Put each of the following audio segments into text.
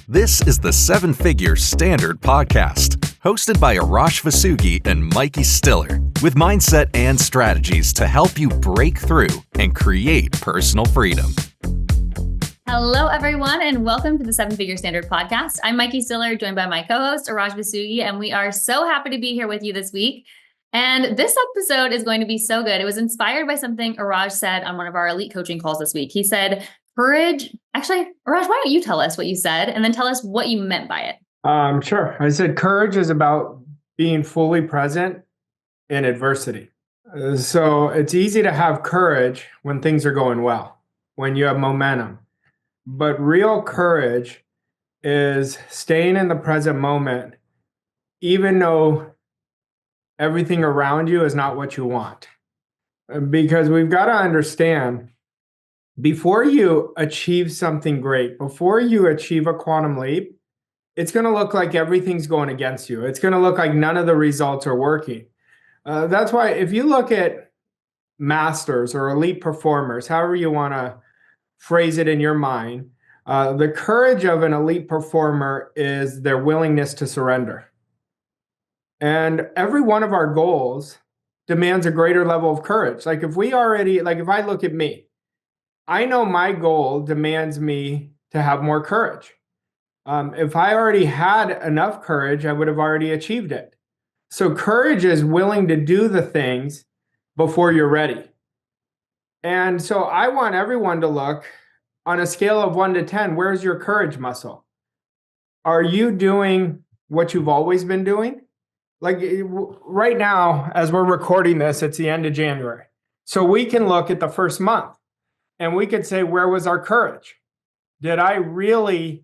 This is the Seven Figure Standard Podcast, hosted by Arash Vossoughi and Mikey Stiller, with mindset and strategies to help you break through and create personal freedom. Hello, everyone, and welcome to the Seven Figure Standard Podcast. I'm Mikey Stiller, joined by my co-host, Arash Vossoughi, and we are so happy to be here with you this week. And this episode is going to be so good. It was inspired by something Arash said on one of our elite coaching calls this week. He said, courage. Actually, Arash, why don't you tell us what you said and then tell us what you meant by it? Sure. I said courage is about being fully present in adversity. So it's easy to have courage when things are going well, when you have momentum. But real courage is staying in the present moment, even though everything around you is not what you want. Because we've got to understand, before you achieve something great, before you achieve a quantum leap, it's going to look like everything's going against you. It's going to look like none of the results are working. That's why if you look at masters or elite performers, however you want to phrase it in your mind, the courage of an elite performer is their willingness to surrender. And every one of our goals demands a greater level of courage. Like if I look at me, I know my goal demands me to have more courage. If I already had enough courage, I would have already achieved it. So courage is willing to do the things before you're ready. And so I want everyone to look on a scale of 1 to 10, where's your courage muscle? Are you doing what you've always been doing? Like right now, as we're recording this, it's the end of January. So we can look at the first month and we could say, where was our courage? Did I really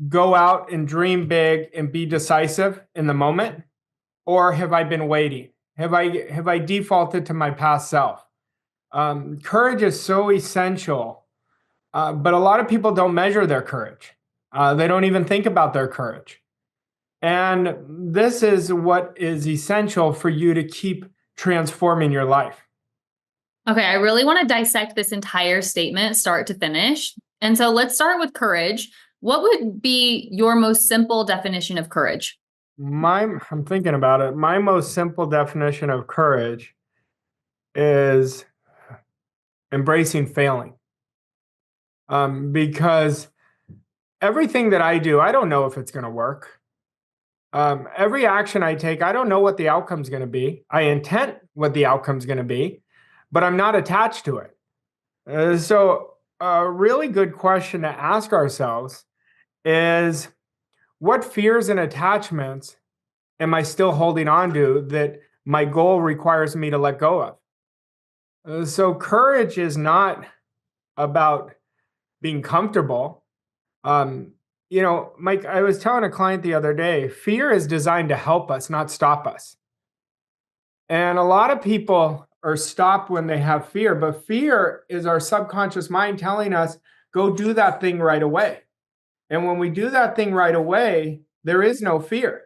go out and dream big and be decisive in the moment? Or have I been waiting? Have I defaulted to my past self? Courage is so essential, but a lot of people don't measure their courage. They don't even think about their courage. And this is what is essential for you to keep transforming your life. Okay, I really want to dissect this entire statement, start to finish. And so let's start with courage. What would be your most simple definition of courage? I'm thinking about it. My most simple definition of courage is embracing failing. Because everything that I do, I don't know if it's going to work. Every action I take, I don't know what the outcome's going to be. I intend what the outcome's going to be, but I'm not attached to it. So a really good question to ask ourselves is, what fears and attachments am I still holding on to that my goal requires me to let go of? So courage is not about being comfortable. Mike, I was telling a client the other day, fear is designed to help us, not stop us. And a lot of people are stopped when they have fear, but fear is our subconscious mind telling us, go do that thing right away. And when we do that thing right away, there is no fear.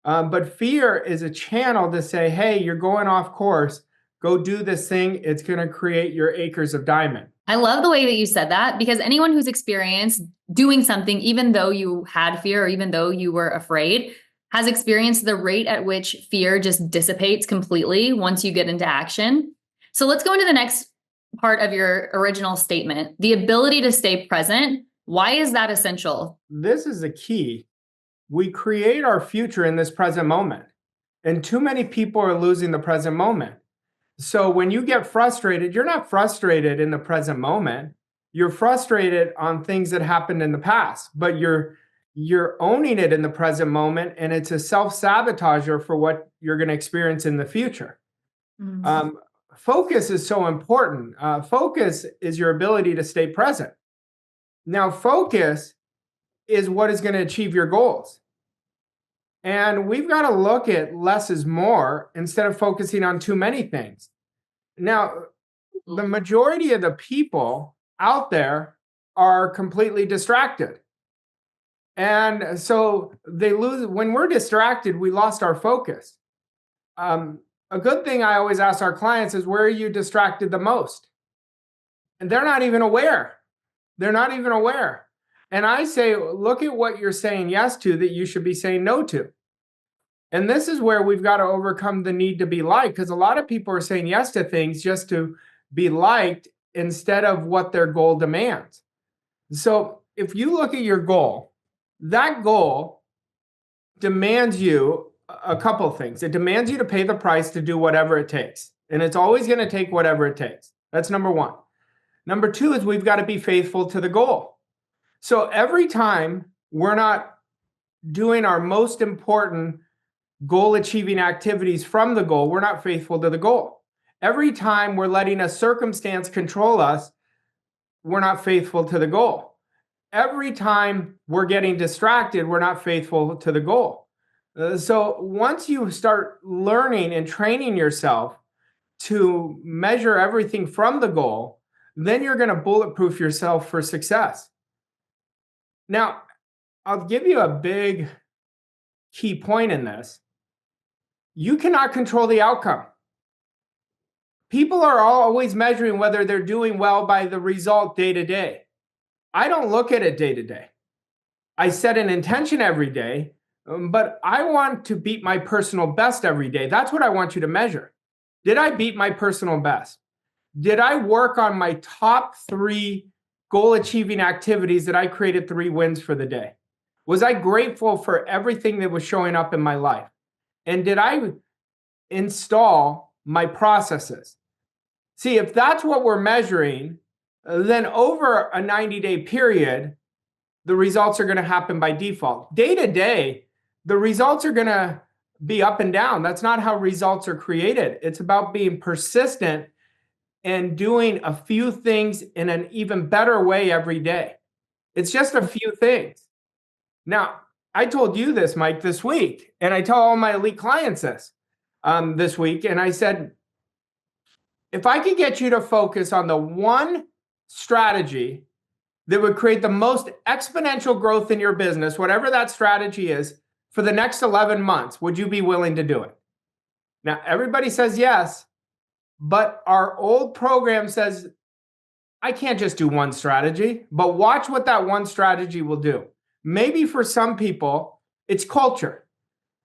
But fear is a channel to say, hey, you're going off course. Go do this thing. It's going to create your acres of diamond. I love the way that you said that, because anyone who's experienced doing something, even though you had fear or even though you were afraid, has experienced the rate at which fear just dissipates completely once you get into action. So let's go into the next part of your original statement, the ability to stay present. Why is that essential? This is the key. We create our future in this present moment. And too many people are losing the present moment. So when you get frustrated, you're not frustrated in the present moment. You're frustrated on things that happened in the past, but you're owning it in the present moment, and it's a self-sabotager for what you're going to experience in the future. Mm-hmm. Focus is so important. Focus is your ability to stay present. Now, focus is what is going to achieve your goals. And we've got to look at less is more instead of focusing on too many things. Now, the majority of the people out there are completely distracted. And so they lose, when we're distracted, we lost our focus. A good thing I always ask our clients is, where are you distracted the most? And they're not even aware. They're not even aware. And I say, look at what you're saying yes to that you should be saying no to. And this is where we've got to overcome the need to be liked, because a lot of people are saying yes to things just to be liked instead of what their goal demands. So if you look at your goal, that goal demands you a couple of things. It demands you to pay the price to do whatever it takes. And it's always going to take whatever it takes. That's number one. Number two is we've got to be faithful to the goal. So every time we're not doing our most important goal achieving activities from the goal, we're not faithful to the goal. Every time we're letting a circumstance control us, we're not faithful to the goal. Every time we're getting distracted, we're not faithful to the goal. So once you start learning and training yourself to measure everything from the goal, then you're going to bulletproof yourself for success. Now, I'll give you a big key point in this. You cannot control the outcome. People are always measuring whether they're doing well by the result day to day. I don't look at it day to day. I set an intention every day, but I want to beat my personal best every day. That's what I want you to measure. Did I beat my personal best? Did I work on my top 3 goal achieving activities that I created 3 wins for the day? Was I grateful for everything that was showing up in my life? And did I install my processes? See, if that's what we're measuring, then over a 90-day period, the results are going to happen by default. Day to day, the results are going to be up and down. That's not how results are created. It's about being persistent and doing a few things in an even better way every day. It's just a few things. Now, I told you this, Mike, this week, and I tell all my elite clients this week, and I said, if I could get you to focus on the one strategy that would create the most exponential growth in your business, whatever that strategy is, for the next 11 months, would you be willing to do it? Now, everybody says yes, but our old program says, I can't just do one strategy, but watch what that one strategy will do. Maybe for some people, it's culture.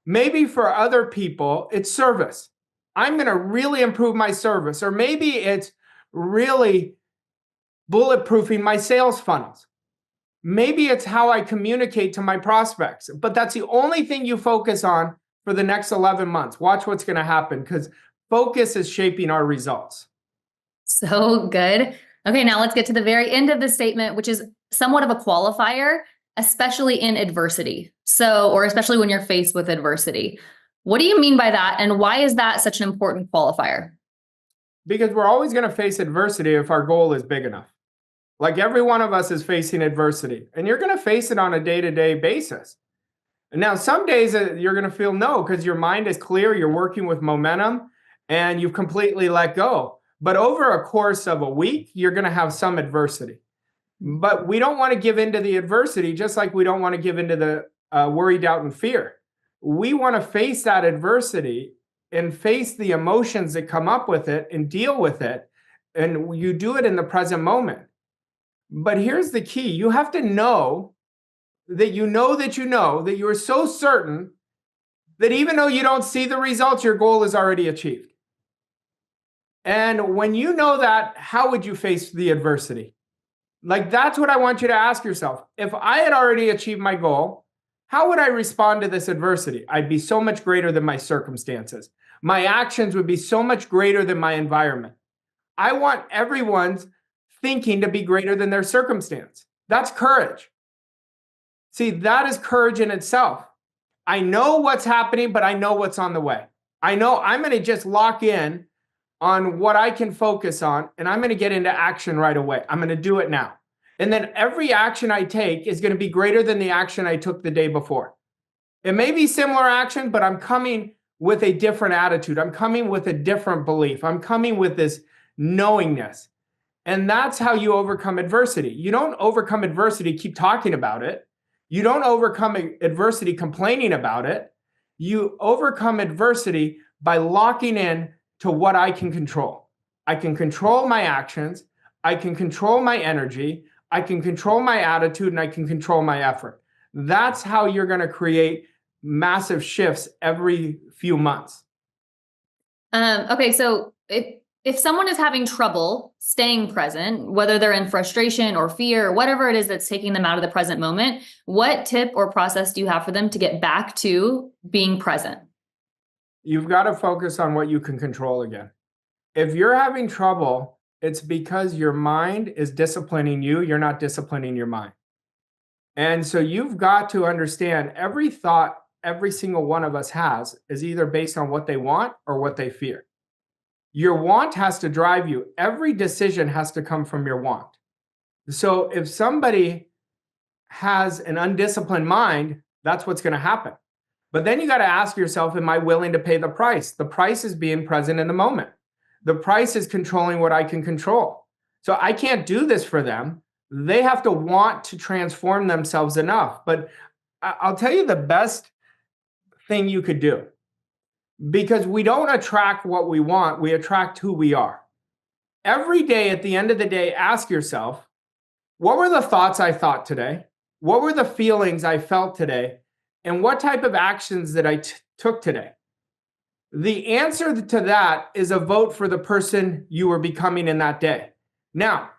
Maybe for other people, it's service. I'm going to really improve my service. Or maybe it's really bulletproofing my sales funnels. Maybe it's how I communicate to my prospects. But that's the only thing you focus on for the next 11 months. Watch what's going to happen, because focus is shaping our results. So good. Okay, now let's get to the very end of the statement, which is somewhat of a qualifier, especially in adversity. Or especially when you're faced with adversity. What do you mean by that? And why is that such an important qualifier? Because we're always going to face adversity if our goal is big enough. Like every one of us is facing adversity, and you're going to face it on a day-to-day basis. And now some days you're going to feel no, because your mind is clear, you're working with momentum, and you've completely let go. But over a course of a week, you're going to have some adversity. But we don't want to give into the adversity, just like we don't want to give into the worry, doubt, and fear. We want to face that adversity and face the emotions that come up with it and deal with it. And you do it in the present moment. But here's the key. You have to know that you are so certain that even though you don't see the results, your goal is already achieved. And when you know that, how would you face the adversity? Like, that's what I want you to ask yourself. If I had already achieved my goal, how would I respond to this adversity? I'd be so much greater than my circumstances. My actions would be so much greater than my environment. I want everyone's thinking to be greater than their circumstance. That's courage. See, that is courage in itself. I know what's happening, but I know what's on the way. I know I'm going to just lock in on what I can focus on, and I'm going to get into action right away. I'm going to do it now. And then every action I take is going to be greater than the action I took the day before. It may be similar action, but I'm coming with a different attitude. I'm coming with a different belief. I'm coming with this knowingness. And that's how you overcome adversity. You don't overcome adversity, keep talking about it. You don't overcome adversity complaining about it. You overcome adversity by locking in to what I can control. I can control my actions. I can control my energy. I can control my attitude, and I can control my effort. That's how you're going to create massive shifts every few months. Okay, so if someone is having trouble staying present, whether they're in frustration or fear, or whatever it is that's taking them out of the present moment, what tip or process do you have for them to get back to being present? You've got to focus on what you can control again. If you're having trouble, it's because your mind is disciplining you. You're not disciplining your mind. And so you've got to understand every thought every single one of us has is either based on what they want or what they fear. Your want has to drive you. Every decision has to come from your want. So if somebody has an undisciplined mind, that's what's going to happen. But then you got to ask yourself, am I willing to pay the price? The price is being present in the moment. The price is controlling what I can control. So I can't do this for them. They have to want to transform themselves enough. But I'll tell you the best thing you could do, because we don't attract what we want, we attract who we are. Every day at the end of the day, ask yourself, what were the thoughts I thought today? What were the feelings I felt today? And what type of actions that I took today? The answer to that is a vote for the person you were becoming in that day. Now,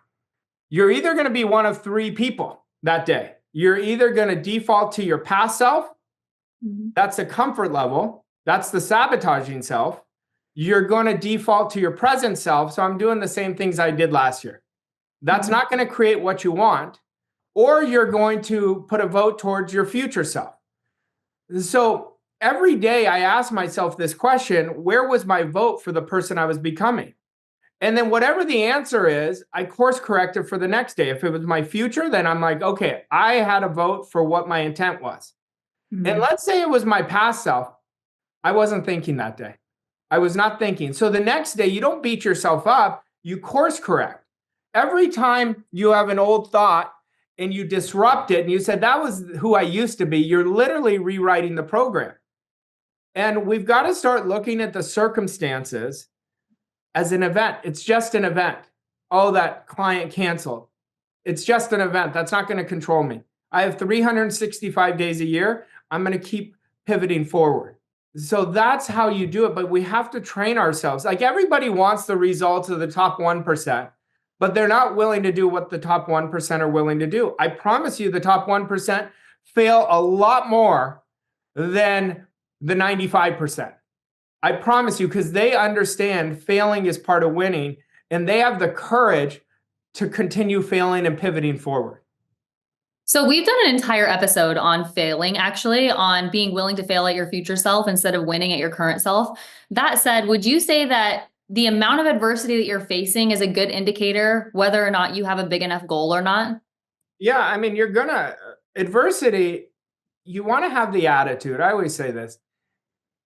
you're either going to be one of three people that day. You're either going to default to your past self. That's the comfort level. That's the sabotaging self. You're going to default to your present self. So I'm doing the same things I did last year. That's not going to create what you want. Or you're going to put a vote towards your future self. So every day I ask myself this question, where was my vote for the person I was becoming? And then whatever the answer is, I course correct it for the next day. If it was my future, then I'm like, okay, I had a vote for what my intent was. And let's say it was my past self. I wasn't thinking that day. I was not thinking. So the next day, you don't beat yourself up. You course correct. Every time you have an old thought and you disrupt it and you said, that was who I used to be, you're literally rewriting the program. And we've got to start looking at the circumstances as an event. It's just an event. Oh, that client canceled. It's just an event. That's not going to control me. I have 365 days a year. I'm going to keep pivoting forward. So that's how you do it. But we have to train ourselves. Like everybody wants the results of the top 1%, but they're not willing to do what the top 1% are willing to do. I promise you the top 1% fail a lot more than the 95%. I promise you, because they understand failing is part of winning, and they have the courage to continue failing and pivoting forward. So we've done an entire episode on failing, actually, on being willing to fail at your future self instead of winning at your current self. That said, would you say that the amount of adversity that you're facing is a good indicator whether or not you have a big enough goal or not? Yeah, I mean, adversity, you want to have the attitude. I always say this.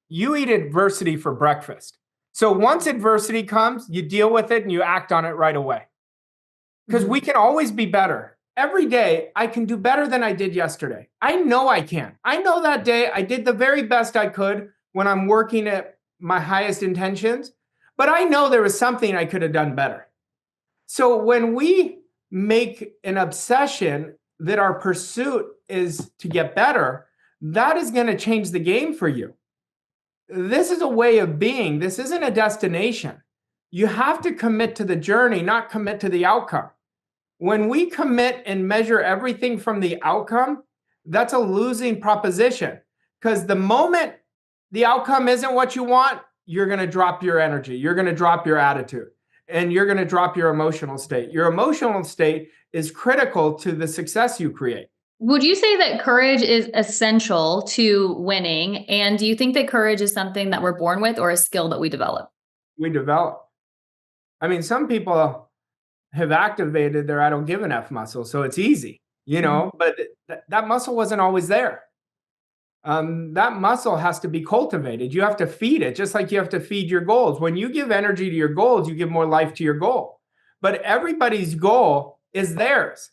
You eat adversity for breakfast. So once adversity comes, you deal with it and you act on it right away. Because we can always be better. Every day, I can do better than I did yesterday. I know I can. I know that day I did the very best I could when I'm working at my highest intentions, but I know there was something I could have done better. So when we make an obsession that our pursuit is to get better, that is going to change the game for you. This is a way of being. This isn't a destination. You have to commit to the journey, not commit to the outcome. When we commit and measure everything from the outcome, that's a losing proposition. Because the moment the outcome isn't what you want, you're going to drop your energy. You're going to drop your attitude. And you're going to drop your emotional state. Your emotional state is critical to the success you create. Would you say that courage is essential to winning? And do you think that courage is something that we're born with or a skill that we develop? We develop. I mean, some people have activated their I don't give an F muscle, so it's easy, but that muscle wasn't always there. That muscle has to be cultivated. You have to feed it, just like you have to feed your goals. When you give energy to your goals, you give more life to your goal. But everybody's goal is theirs.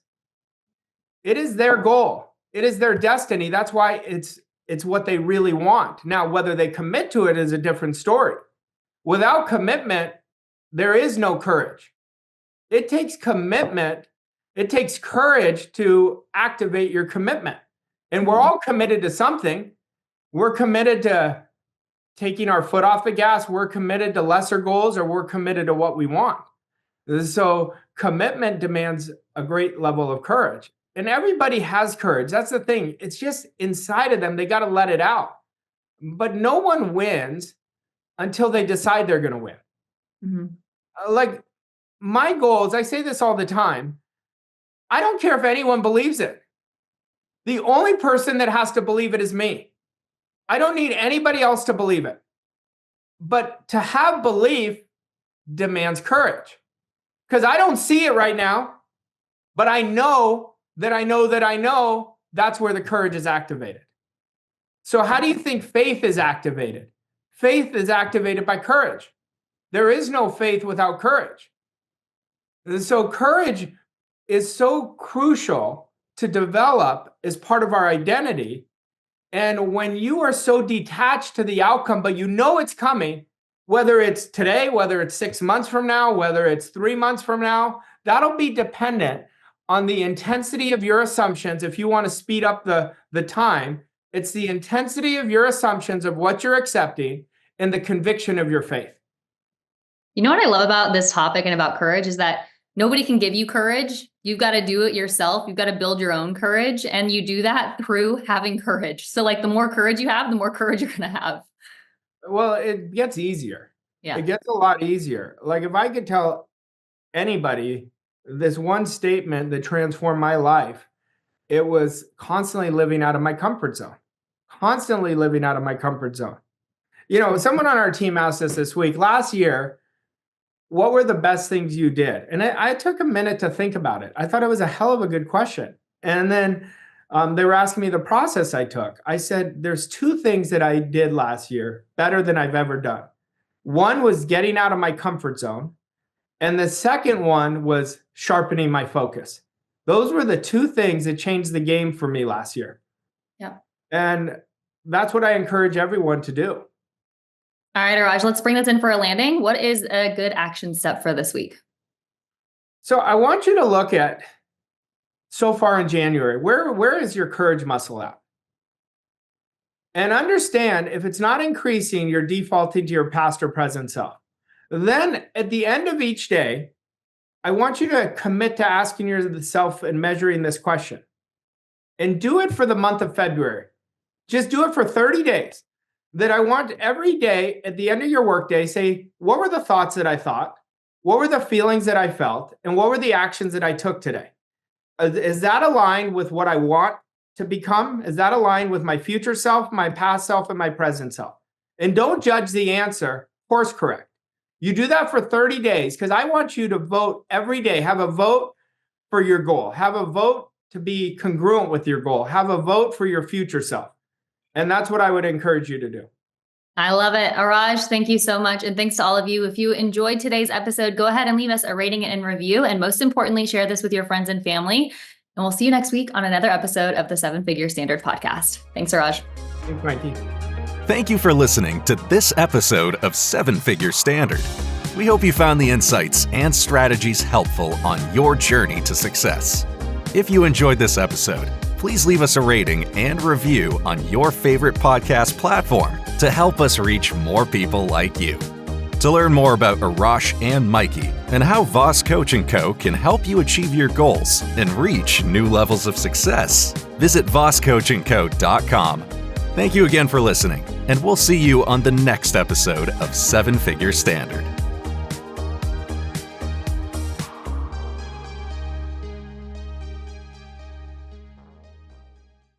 It is their goal. It is their destiny. That's why it's what they really want. Now, whether they commit to it is a different story. Without commitment, there is no courage. It takes commitment It takes courage to activate your commitment. And we're all committed to something. We're committed to taking our foot off the gas. We're committed to lesser goals, or we're committed to what we want. So commitment demands a great level of courage. And everybody has courage. That's the thing. It's just inside of them. They got to let it out. But no one wins until they decide they're going to win. Like my goals, I say this all the time. I don't care if anyone believes it. The only person that has to believe it is me. I don't need anybody else to believe it. But to have belief demands courage. Because I don't see it right now, but I know that I know that I know that's where the courage is activated. So how do you think faith is activated? Faith is activated by courage. There is no faith without courage. So courage is so crucial to develop as part of our identity. And when you are so detached to the outcome, but you know it's coming, whether it's today, whether it's 6 months from now, whether it's 3 months from now, that'll be dependent on the intensity of your assumptions. If you want to speed up the time, it's the intensity of your assumptions of what you're accepting and the conviction of your faith. You know what I love about this topic and about courage is that nobody can give you courage. You've got to do it yourself. You've got to build your own courage. And you do that through having courage. So like the more courage you have, the more courage you're going to have. Well, it gets easier. Yeah. It gets a lot easier. Like if I could tell anybody this one statement that transformed my life, it was constantly living out of my comfort zone. Constantly living out of my comfort zone. You know, someone on our team asked us this week, last year, what were the best things you did? And I took a minute to think about it. I thought it was a hell of a good question. And then they were asking me the process I took. I said, there's 2 things that I did last year better than I've ever done. One was getting out of my comfort zone. And the second one was sharpening my focus. Those were the 2 things that changed the game for me last year. Yeah. And that's what I encourage everyone to do. All right, Arash, let's bring this in for a landing. What is a good action step for this week? So I want you to look at so far in January, where is your courage muscle at? And understand if it's not increasing, you're defaulting to your past or present self. Then at the end of each day, I want you to commit to asking yourself and measuring this question. And do it for the month of February. Just do it for 30 days. That I want every day at the end of your workday, say, what were the thoughts that I thought? What were the feelings that I felt? And what were the actions that I took today? Is that aligned with what I want to become? Is that aligned with my future self, my past self, and my present self? And don't judge the answer, course correct. You do that for 30 days because I want you to vote every day. Have a vote for your goal. Have a vote to be congruent with your goal. Have a vote for your future self. And that's what I would encourage you to do. I love it. Arash, thank you so much. And thanks to all of you. If you enjoyed today's episode, go ahead and leave us a rating and review. And most importantly, share this with your friends and family. And we'll see you next week on another episode of the 7-Figure Standard podcast. Thanks, Arash. Thanks, Mikey. Thank you for listening to this episode of 7-Figure Standard. We hope you found the insights and strategies helpful on your journey to success. If you enjoyed this episode, please leave us a rating and review on your favorite podcast platform to help us reach more people like you. To learn more about Arash and Mikey and how Voss Coach & Co. can help you achieve your goals and reach new levels of success, visit vosscoachandco.com. Thank you again for listening, and we'll see you on the next episode of 7-Figure Standard.